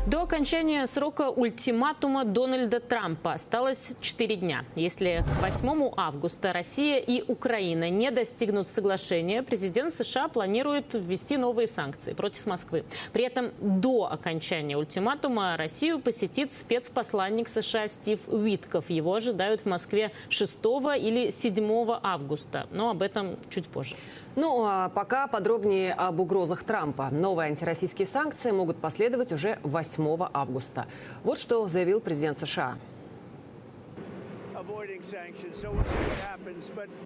До окончания срока ультиматума Дональда Трампа осталось 4 дня. Если к 8 августа Россия и Украина не достигнут соглашения, президент США планирует ввести новые санкции против Москвы. При этом до окончания ультиматума Россию посетит спецпосланник США Стив Уитков. Его ожидают в Москве 6 или 7 августа. Но об этом чуть позже. Ну а пока подробнее об угрозах Трампа. Новые антироссийские санкции могут последовать уже 8 августа. Вот что заявил президент США.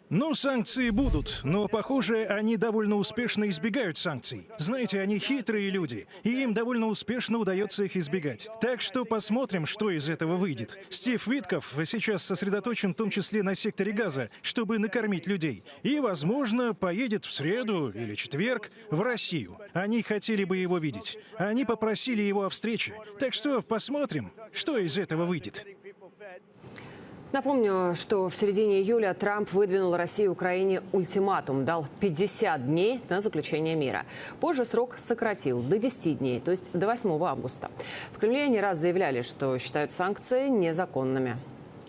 Ну, санкции будут, но, похоже, они довольно успешно избегают санкций. Знаете, они хитрые люди, и им довольно успешно удается их избегать. Так что посмотрим, что из этого выйдет. Стив Уитков сейчас сосредоточен в том числе на секторе Газа, чтобы накормить людей. И, возможно, поедет в среду или четверг в Россию. Они хотели бы его видеть. Они попросили его о встрече. Так что посмотрим, что из этого выйдет. Напомню, что в середине июля Трамп выдвинул России и Украине ультиматум, дал 50 дней на заключение мира. Позже срок сократил до 10 дней, то есть до 8 августа. В Кремле не раз заявляли, что считают санкции незаконными.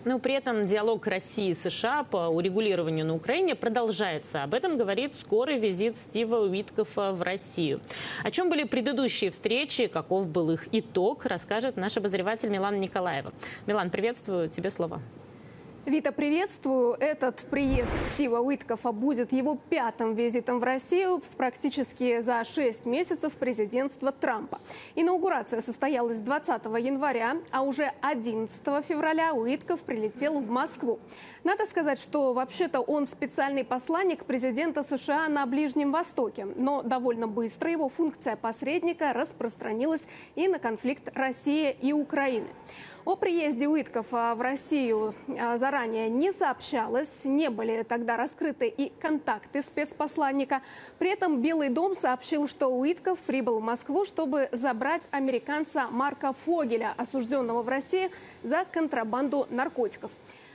Но при этом диалог России и США по урегулированию на Украине продолжается. Об этом говорит скорый визит Стива Уиткофа в Россию. О чем были предыдущие встречи, каков был их итог, расскажет наш обозреватель Милана Николаева. Милан, приветствую, тебе слово. Вита, приветствую. Этот приезд Стива Уиткофа будет его 5-м визитом в Россию практически за 6 месяцев президентства Трампа. Инаугурация состоялась 20 января, а уже 11 февраля Уиткоф прилетел в Москву. Надо сказать, что вообще-то он специальный посланник президента США на Ближнем Востоке, но довольно быстро его функция посредника распространилась и на конфликт России и Украины. О приезде Уиткофа в Россию заранее не сообщалось, не были тогда раскрыты и контакты спецпосланника. При этом Белый дом сообщил, что Уиткоф прибыл в Москву, чтобы забрать американца Марка Фогеля, осужденного в России за контрабанду наркотиков.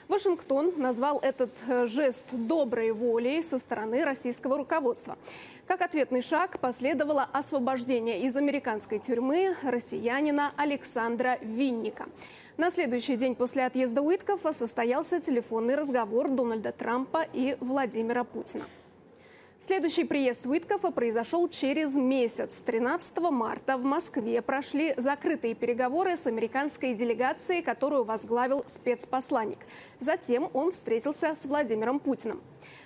Вашингтон назвал этот жест доброй волей со стороны российского руководства. Как ответный шаг последовало освобождение из американской тюрьмы россиянина Александра Винника. На следующий день после отъезда Уиткофа состоялся телефонный разговор Дональда Трампа и Владимира Путина. Следующий приезд Уиткофа произошел через месяц. 13 марта в Москве прошли закрытые переговоры с американской делегацией, которую возглавил спецпосланник. Затем он встретился с Владимиром Путиным.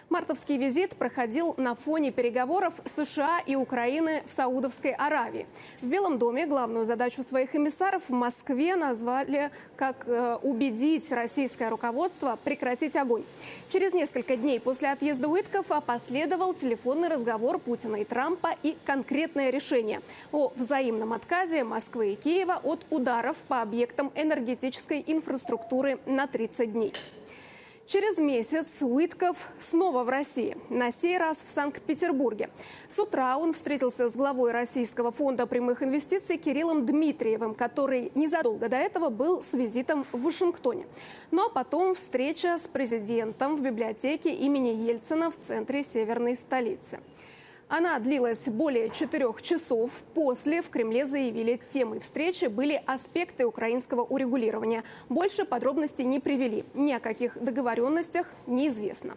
Мартовский визит проходил на фоне переговоров США и Украины в Саудовской Аравии. В Белом доме главную задачу своих эмиссаров в Москве назвали как убедить российское руководство прекратить огонь. Через несколько дней после отъезда Уиткофа последовал телефонный разговор Путина и Трампа и конкретное решение о взаимном отказе Москвы и Киева от ударов по объектам энергетической инфраструктуры на 30 дней. Через месяц Уиткоф снова в России, на сей раз в Санкт-Петербурге. С утра он встретился с главой Российского фонда прямых инвестиций Кириллом Дмитриевым, который незадолго до этого был с визитом в Вашингтоне. Ну а потом встреча с президентом в библиотеке имени Ельцина в центре северной столицы. Она длилась более 4 часов. После в Кремле заявили, темой встречи были аспекты украинского урегулирования. Больше подробностей не привели. Ни о каких договоренностях неизвестно.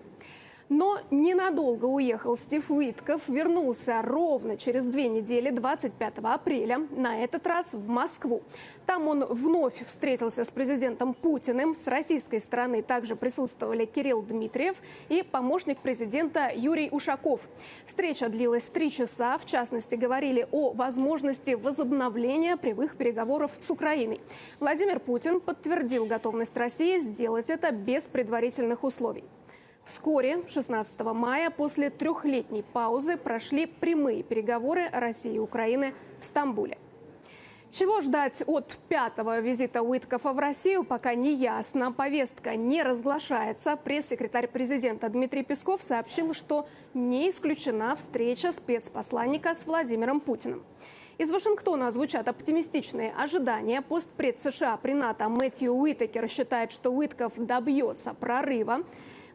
Но ненадолго уехал Стив Уиткоф, вернулся ровно через 2 недели, 25 апреля, на этот раз в Москву. Там он вновь встретился с президентом Путиным. С российской стороны также присутствовали Кирилл Дмитриев и помощник президента Юрий Ушаков. Встреча длилась 3 часа. В частности, говорили о возможности возобновления прямых переговоров с Украиной. Владимир Путин подтвердил готовность России сделать это без предварительных условий. Вскоре, 16 мая, после 3-летней паузы, прошли прямые переговоры России и Украины в Стамбуле. Чего ждать от 5-го визита Уиткофа в Россию, пока не ясно. Повестка не разглашается. Пресс-секретарь президента Дмитрий Песков сообщил, что не исключена встреча спецпосланника с Владимиром Путиным. Из Вашингтона звучат оптимистичные ожидания. Постпред США при НАТО Мэтью Уитакер считает, что Уиткоф добьется прорыва.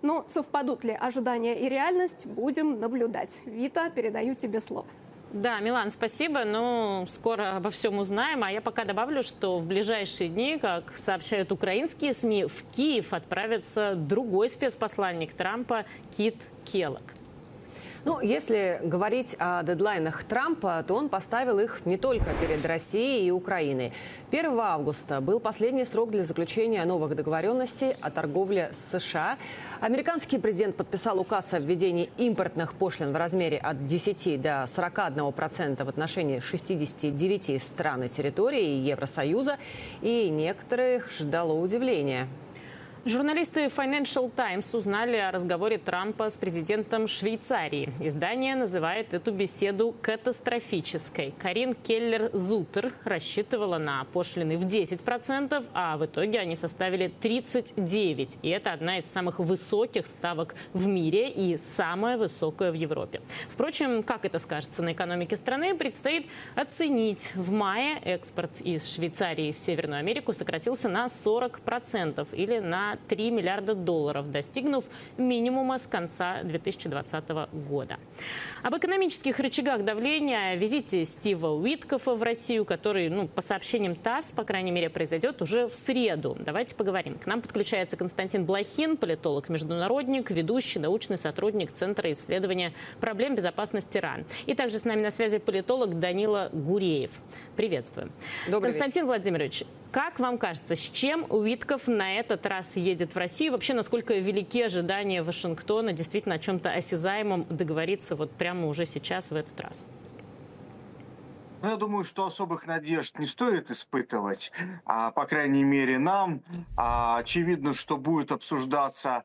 Но совпадут ли ожидания и реальность, будем наблюдать. Вита, передаю тебе слово. Да, Милан, спасибо. Ну, скоро обо всем узнаем. А я пока добавлю, что в ближайшие дни, как сообщают украинские СМИ, в Киев отправится другой спецпосланник Трампа Кит Келлог. Ну, если говорить о дедлайнах Трампа, то он поставил их не только перед Россией и Украиной. 1 августа был последний срок для заключения новых договоренностей о торговле с США. Американский президент подписал указ о введении импортных пошлин в размере от 10 до 41% в отношении 69 стран и территорий Евросоюза. И некоторых ждало удивление. Журналисты Financial Times узнали о разговоре Трампа с президентом Швейцарии. Издание называет эту беседу катастрофической. Карин Келлер-Зутер рассчитывала на пошлины в 10%, а в итоге они составили 39%. И это одна из самых высоких ставок в мире и самая высокая в Европе. Впрочем, как это скажется на экономике страны, предстоит оценить. В мае экспорт из Швейцарии в Северную Америку сократился на 40% или на $3 миллиарда, достигнув минимума с конца 2020 года. Об экономических рычагах давления, о визите Стива Уиткофа в Россию, который, по сообщениям ТАСС, по крайней мере, произойдет уже в среду. Давайте поговорим. К нам подключается Константин Блохин, политолог-международник, ведущий научный сотрудник Центра исследования проблем безопасности РАН. И также с нами на связи политолог Данила Гуреев. Приветствуем. Добрый Константин Владимирович, как вам кажется, с чем Уиткоф на этот раз едет в Россию? Вообще, насколько велики ожидания Вашингтона действительно о чем-то осязаемом договориться вот прямо уже сейчас, в этот раз? Ну, я думаю, что особых надежд не стоит испытывать, по крайней мере, нам. Очевидно, что будет обсуждаться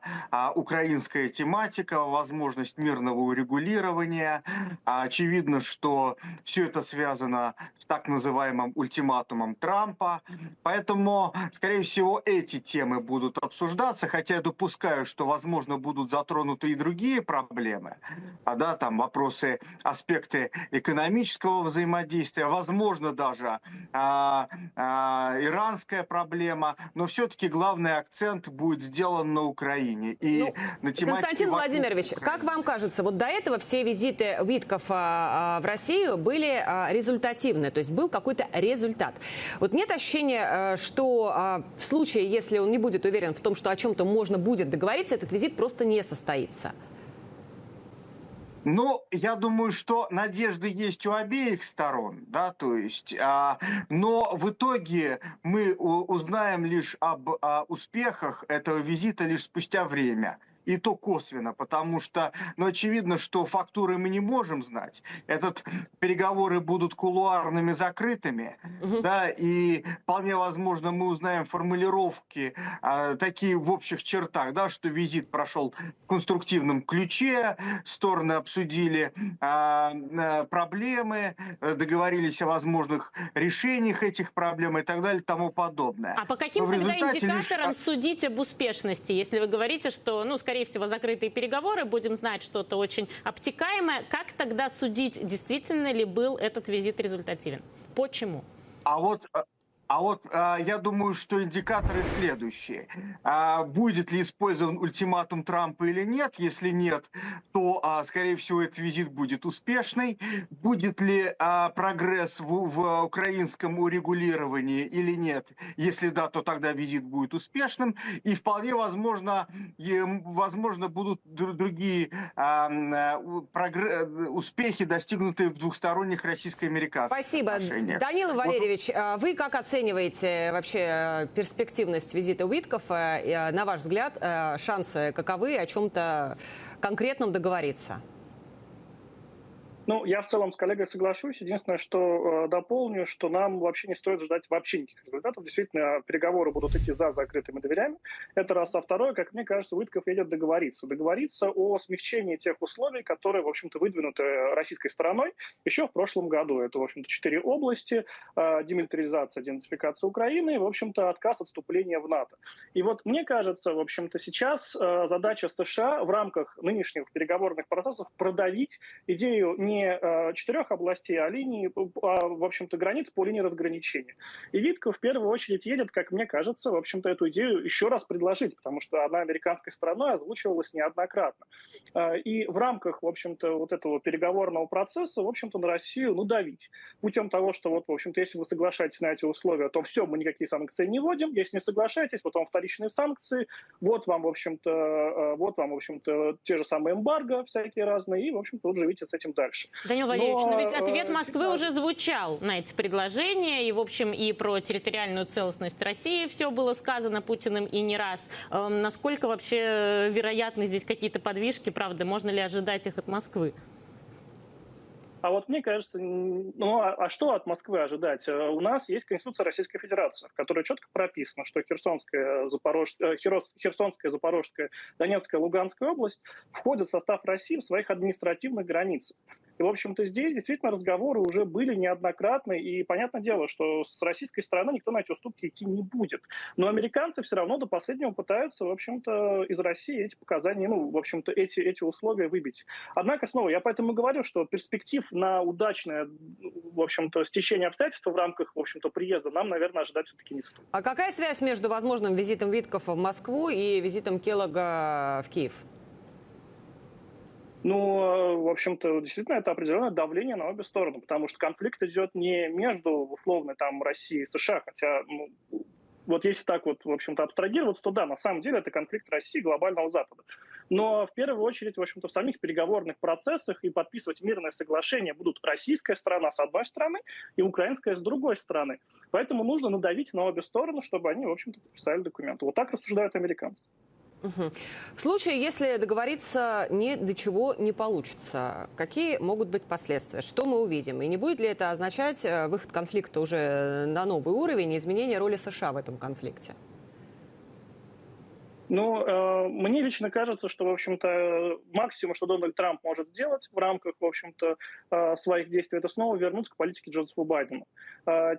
украинская тематика, возможность мирного урегулирования. Очевидно, что все это связано с так называемым ультиматумом Трампа. Поэтому, скорее всего, эти темы будут обсуждаться, хотя я допускаю, что, возможно, будут затронуты и другие проблемы. Там вопросы, аспекты экономического взаимодействия, возможно, даже иранская проблема, но все-таки главный акцент будет сделан на Украине. И на тематике Константин Владимирович, как вам кажется, вот до этого все визиты Уиткофа в Россию были результативны, то есть был какой-то результат. Вот нет ощущения, что в случае, если он не будет уверен в том, что о чем-то можно будет договориться, этот визит просто не состоится? Я думаю, что надежды есть у обеих сторон, но в итоге мы узнаем лишь об успехах этого визита лишь спустя время. И то косвенно, потому что, очевидно, что фактуры мы не можем знать. Переговоры будут кулуарными, закрытыми, и вполне возможно мы узнаем формулировки такие в общих чертах, что визит прошел в конструктивном ключе, стороны обсудили проблемы, договорились о возможных решениях этих проблем и так далее и тому подобное. А по каким тогда индикаторам судить об успешности, если вы говорите, что, скорее всего, закрытые переговоры, будем знать что-то очень обтекаемое. Как тогда судить, действительно ли был этот визит результативен? Почему? Я думаю, что индикаторы следующие. Будет ли использован ультиматум Трампа или нет? Если нет, то, скорее всего, этот визит будет успешный. Будет ли прогресс в украинском урегулировании или нет? Если да, то тогда визит будет успешным. И вполне возможно будут другие успехи, достигнутые в двухсторонних российско-американских отношениях. Спасибо. Данила Валерьевич, вы как оцениваете вообще перспективность визита Уиткофа? На ваш взгляд, шансы каковы о чем-то конкретном договориться? Я в целом с коллегой соглашусь. Единственное, что дополню, что нам вообще не стоит ждать вообще никаких результатов. Действительно, переговоры будут идти за закрытыми дверями. Это раз. А второе, как мне кажется, Уиткоф едет договориться. Договориться о смягчении тех условий, которые, в общем-то, выдвинуты российской стороной еще в прошлом году. Это, в общем-то, 4 области: демилитаризация, денацификация Украины и, в общем-то, отказ от вступления в НАТО. И вот мне кажется, в общем-то, сейчас задача США в рамках нынешних переговорных процессов продавить идею не не 4 областей, а линии, в общем-то, границ по линии разграничения. И Витков в первую очередь едет, как мне кажется, в общем-то, эту идею еще раз предложить, потому что она американской стороной озвучивалась неоднократно. И в рамках, в общем-то, вот этого переговорного процесса, в общем-то, на Россию, ну, давить. Путем того, что вот, в общем-то, если вы соглашаетесь на эти условия, то все, мы никакие санкции не вводим. Если не соглашаетесь, вот вам вторичные санкции, вот вам, в общем-то, те же самые эмбарго всякие разные, и, в общем-то, вот живите с этим дальше. Данил Валерьевич, но ведь ответ Москвы уже звучал на эти предложения, и, в общем, и про территориальную целостность России все было сказано Путиным и не раз. Насколько вообще вероятны здесь какие-то подвижки, правда, можно ли ожидать их от Москвы? А вот мне кажется, ну а что от Москвы ожидать? У нас есть Конституция Российской Федерации, в которой четко прописано, что Херсонская, Запорожская, Донецкая, Луганская область входят в состав России в своих административных границах. И, в общем-то, здесь действительно разговоры уже были неоднократны, и понятное дело, что с российской стороны никто на эти уступки идти не будет. Но американцы все равно до последнего пытаются, в общем-то, из России эти показания, ну, в общем-то, эти условия выбить. Однако, снова, я поэтому говорю, что перспектив на удачное, в общем-то, стечение обстоятельств в рамках, в общем-то, приезда нам, наверное, ожидать все-таки не стоит. А какая связь между возможным визитом Виткова в Москву и визитом Келлога в Киев? Ну, в общем-то, действительно, это определенное давление на обе стороны, потому что конфликт идет не между, условно, там, Россией и США, хотя, ну, вот если так вот, в общем-то, абстрагироваться, то да, на самом деле это конфликт России и глобального Запада. Но в первую очередь, в общем-то, в самих переговорных процессах и подписывать мирное соглашение будут российская сторона с одной стороны и украинская с другой стороны. Поэтому нужно надавить на обе стороны, чтобы они, в общем-то, подписали документы. Вот так рассуждают американцы. Угу. В случае, если договориться ни до чего не получится, какие могут быть последствия? Что мы увидим? И не будет ли это означать выход конфликта уже на новый уровень и изменение роли США в этом конфликте? Ну, мне лично кажется, что, в общем-то, максимум, что Дональд Трамп может сделать в рамках, в общем-то, своих действий, это снова вернуться к политике Джозефа Байдена.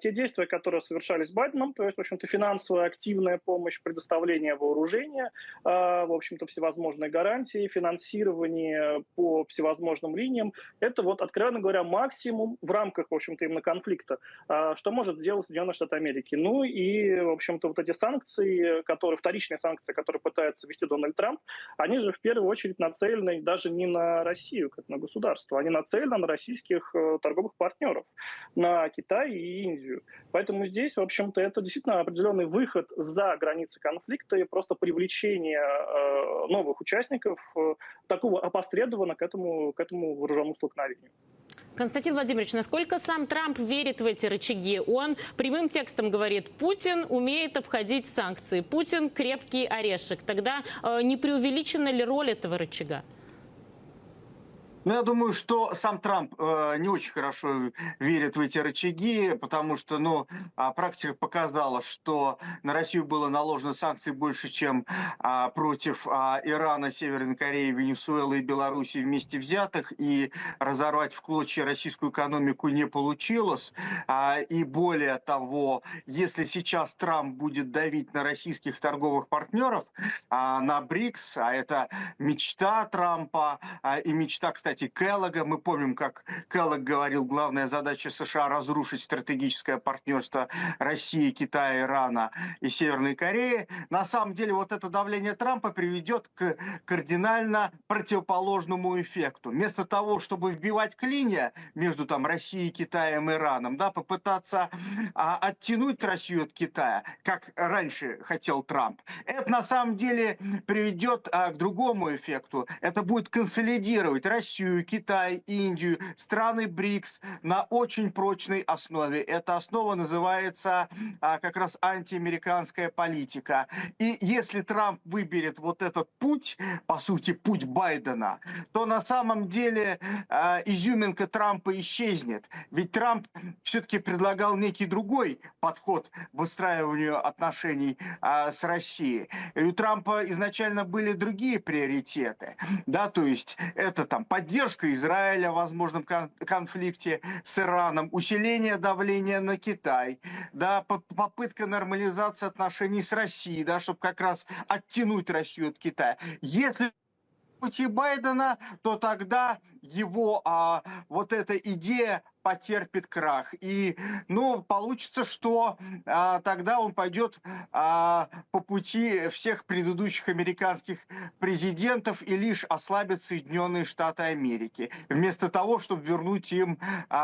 Те действия, которые совершались Байденом, то есть, в общем-то, финансовая активная помощь, предоставление вооружения, в общем-то, всевозможные гарантии, финансирование по всевозможным линиям, это вот, откровенно говоря, максимум в рамках, в общем-то, именно конфликта, что может сделать Соединенные Штаты Америки. Ну и, в общем-то, вот эти санкции, вторичные санкции, которые пытается ввести Дональд Трамп, они же в первую очередь нацелены даже не на Россию, как на государство, они нацелены на российских торговых партнеров, на Китай и Индию. Поэтому здесь, в общем-то, это действительно определенный выход за границы конфликта и просто привлечение новых участников такого опосредованно к этому вооруженному столкновению. Константин Владимирович, насколько сам Трамп верит в эти рычаги? Он прямым текстом говорит, Путин умеет обходить санкции, Путин крепкий орешек. Тогда не преувеличена ли роль этого рычага? Ну, я думаю, что сам Трамп не очень хорошо верит в эти рычаги, потому что, практика показала, что на Россию было наложено санкций больше, чем против Ирана, Северной Кореи, Венесуэлы и Белоруссии вместе взятых, и разорвать в клочья российскую экономику не получилось. И более того, если сейчас Трамп будет давить на российских торговых партнеров, на БРИКС, а это мечта Трампа и мечта, кстати, Келлога. Мы помним, как Келлог говорил, главная задача США — разрушить стратегическое партнерство России, Китая, Ирана и Северной Кореи. На самом деле вот это давление Трампа приведет к кардинально противоположному эффекту. Вместо того, чтобы вбивать клинья между Россией, Китаем и Ираном, попытаться оттянуть Россию от Китая, как раньше хотел Трамп, это на самом деле приведет к другому эффекту. Это будет консолидировать Россию, Китай, Индию, страны БРИКС на очень прочной основе. Эта основа называется как раз антиамериканская политика. И если Трамп выберет вот этот путь, по сути, путь Байдена, то на самом деле изюминка Трампа исчезнет. Ведь Трамп все-таки предлагал некий другой подход к выстраиванию отношений с Россией. И у Трампа изначально были другие приоритеты. То есть это поддержка Израиля в возможном конфликте с Ираном, усиление давления на Китай, попытка нормализации отношений с Россией, чтобы как раз оттянуть Россию от Китая. Если пути Байдена, то тогда его вот эта идея потерпит крах. И, ну, получится, что тогда он пойдет по пути всех предыдущих американских президентов и лишь ослабит Соединенные Штаты Америки, вместо того, чтобы вернуть им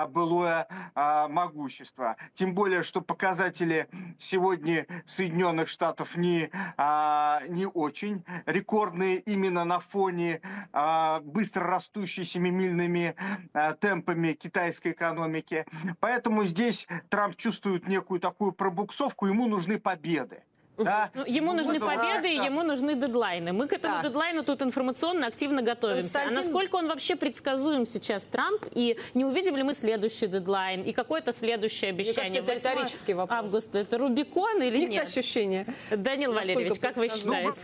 былое могущество. Тем более, что показатели сегодня Соединенных Штатов не очень рекордные именно на фоне быстро растущей семимильными темпами китайской экономики. Поэтому здесь Трамп чувствует некую такую пробуксовку, ему нужны победы. Да? Ну, ему нужны победы, и ему нужны дедлайны. Мы к этому дедлайну тут информационно активно готовимся. А насколько он вообще предсказуем сейчас, Трамп? И не увидим ли мы следующий дедлайн и какое-то следующее обещание? Мне кажется, это риторический вопрос. Августа. Это Рубикон или нет? Нет ощущения. Данил Валерьевич, как вы считаете?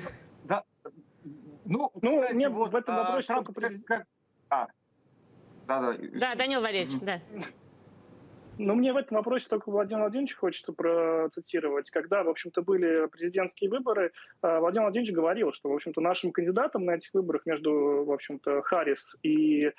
Мне в этом вопросе Трамп Да, Данил Валерьевич, да. Но мне в этом вопросе только Владимир Владимирович хочется процитировать. Когда, в общем-то, были президентские выборы, Владимир Владимирович говорил, что, в общем-то, нашим кандидатом на этих выборах между, в общем-то, Харрис и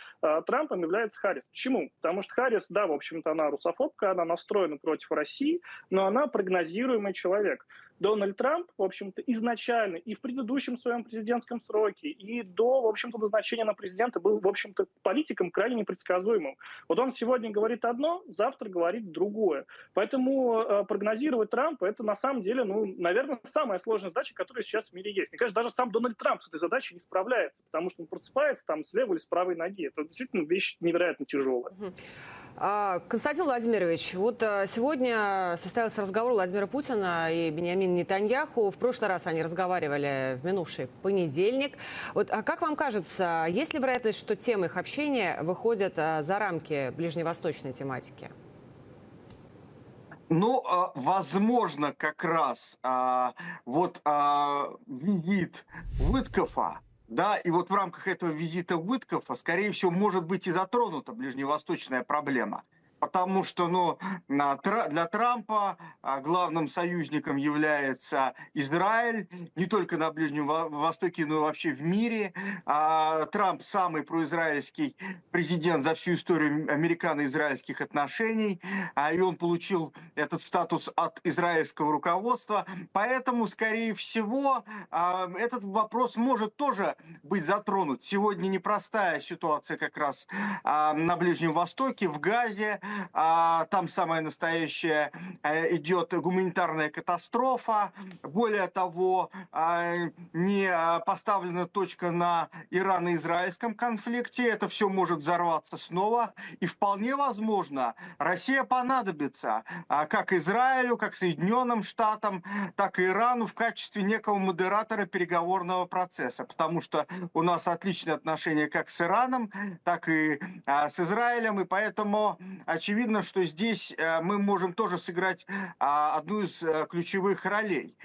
Трампом является Харрис. Почему? Потому что Харрис, да, в общем-то, она русофобка, она настроена против России, но она прогнозируемый человек. Дональд Трамп, в общем-то, изначально и в предыдущем своем президентском сроке, и до, в общем-то, назначения на президента был, в общем-то, политиком крайне непредсказуемым. Вот он сегодня говорит одно, завтра говорит другое. Поэтому прогнозировать Трампа — это на самом деле, ну, наверное, самая сложная задача, которая сейчас в мире есть. Мне кажется, даже сам Дональд Трамп с этой задачей не справляется, потому что он просыпается там с левой или с правой ноги. Это действительно вещь невероятно тяжелая. Константин Владимирович, вот сегодня состоялся разговор Владимира Путина и Биньямина Нетаньяху. В прошлый раз они разговаривали в минувший понедельник. Вот, а как вам кажется, есть ли вероятность, что темы их общения выходят за рамки ближневосточной тематики? Ну, возможно, как раз визит Уиткофа, да, и вот в рамках этого визита Уиткофа, скорее всего, может быть и затронута ближневосточная проблема. Потому что для Трампа главным союзником является Израиль, не только на Ближнем Востоке, но и вообще в мире. Трамп самый произраильский президент за всю историю американо-израильских отношений, и он получил этот статус от израильского руководства. Поэтому, скорее всего, этот вопрос может тоже быть затронут. Сегодня непростая ситуация как раз на Ближнем Востоке, в Газе. Там самая настоящая идет гуманитарная катастрофа. Более того, не поставлена точка на ирано-израильском конфликте. Это все может взорваться снова. И вполне возможно, Россия понадобится как Израилю, как Соединенным Штатам, так и Ирану в качестве некого модератора переговорного процесса. Потому что у нас отличные отношения как с Ираном, так и с Израилем. И поэтому очевидно, что здесь мы можем тоже сыграть одну из ключевых ролей.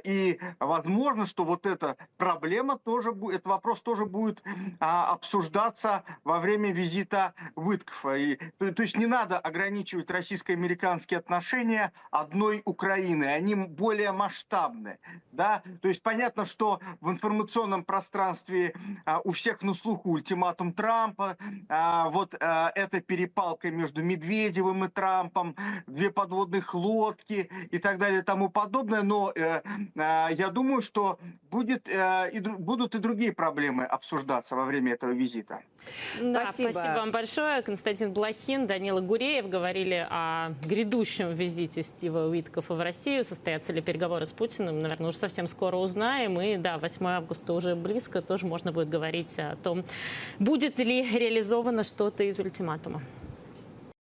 И возможно, что вот эта проблема тоже будет, этот вопрос тоже будет обсуждаться во время визита Уиткофа. То есть не надо ограничивать российско-американские отношения одной Украины. Они более масштабны. Да? То есть понятно, что в информационном пространстве у всех на слуху ультиматум Трампа, вот эта перепалка между Медведевым и Трампом, две подводных лодки и так далее и тому подобное. Но я думаю, что будут и другие проблемы обсуждаться во время этого визита. Да, спасибо вам большое. Константин Блохин, Данила Гуреев говорили о грядущем визите Стива Уиткофа в Россию. Состоятся ли переговоры с Путиным, наверное, уже совсем скоро узнаем. И да, 8 августа уже близко, тоже можно будет говорить о том, будет ли реализовано что-то из ультиматума.